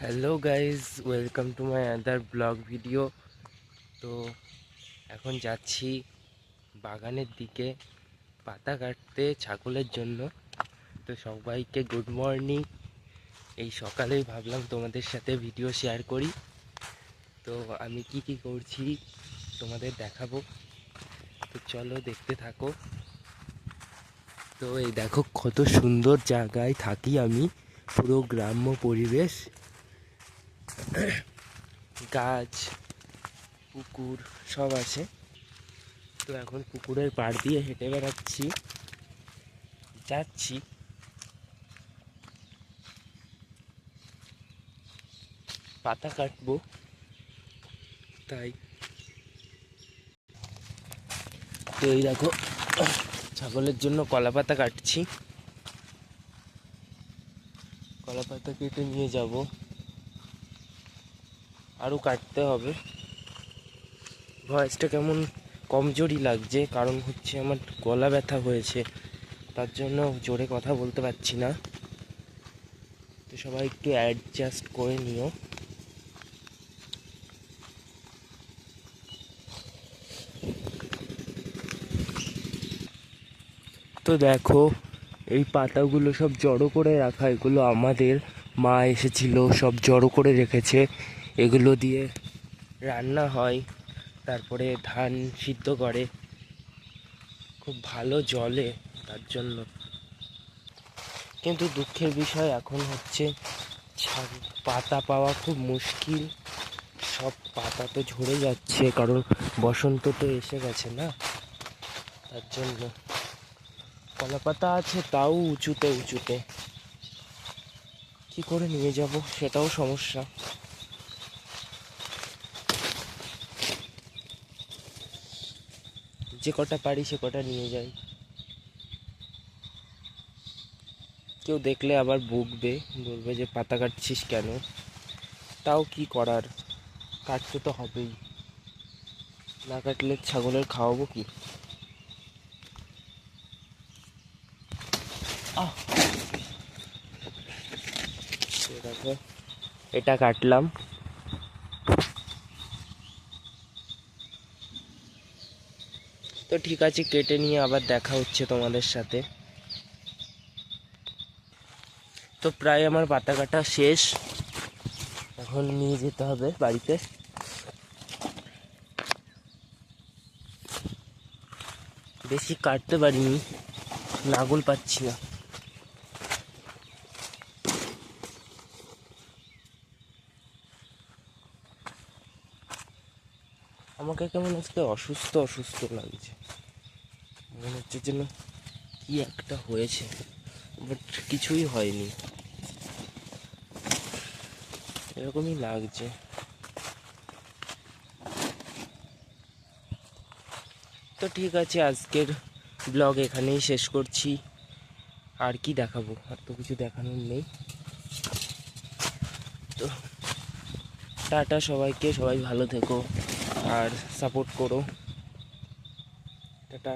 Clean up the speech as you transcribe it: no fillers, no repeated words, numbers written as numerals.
Hello guys, welcome to my other blog video. তো এখন যাচ্ছি বাগানের দিকে পাতা কাটতে ছাগলের জন্য। তো সবাইকে গুড মর্নিং। এই সকালেই ভাবলাম তোমাদের সাথে ভিডিও শেয়ার করি। তো আমি কি করছি তোমাদের দেখাবো, তো চলো দেখতে থাকো। তো এই দেখো কত সুন্দর জায়গায় থাকি আমি, পুরো গ্রাম্য পরিবেশ, গাছ পুকুর সব আছে। তো এখন পুকুরের পাড় দিয়ে হেঁটে যাচ্ছি পাতা কাটবো, তাই। তো এই দেখো ছাগলের জন্য কলা পাতা কাটছি, কলা পাতা কেটে নিয়ে যাব, আরও কাটতে হবে। ভয়েসটা কেমন কমজোরি লাগছে, কারণ হচ্ছে আমার গলা ব্যথা হয়েছে, তার জন্য জোরে কথা বলতে পারছি না। তো সবাই একটু অ্যাডজাস্ট করে নিও। তো দেখো এই পাতাগুলো সব জড়ো করে রাখা, এগুলো আমাদের মা এসেছিল, সব জড়ো করে রেখেছে। এগুলো দিয়ে রান্না হয়, তারপরে ধান সিদ্ধ করে, খুব ভালো জলে তার জন্য। কিন্তু দুঃখের বিষয় এখন হচ্ছে পাতা পাওয়া খুব মুশকিল। সব পাতা তো ঝরে যাচ্ছে, কারণ বসন্ত তো এসে গেছে না, তার জন্য। কলা পাতা আছে, তাও উঁচুতে উঁচুতে, কি করে নিয়ে যাব সেটাও সমস্যা। যে কটা পারি সে কটা নিয়ে যাই। কেউ দেখলে আবার বকবে, বলবে যে পাতা কাটছিস কেন। তাও কি করার, কাটতে তো হবেই, না কাটলে ছাগলের খাওয়াবো কি। দেখো এটা কাটলাম। তো ঠিক আছে, কেটে নিয়ে আবার দেখা হচ্ছে তোমাদের সাথে। তো প্রায় আমার পাতা কাটা শেষ, এখন নিয়ে যেতে হবে বাড়িতে। বেশি কাটতে পারিনি, নাগল পাচ্ছি না। আমাকে কেমন আজকে অসুস্থ অসুস্থ লাগছে, মনে হচ্ছে যেন কি একটা হয়েছে, বাট কিছুই হয়নি, এরকমই লাগছে। তো ঠিক আছে, আজকের ব্লগ এখানেই শেষ করছি। আর কি দেখাবো, আর তো কিছু দেখানোর নেই। তো টাটা সবাইকে, সবাই ভালো থেকো আর সাপোর্ট করো। টাটা।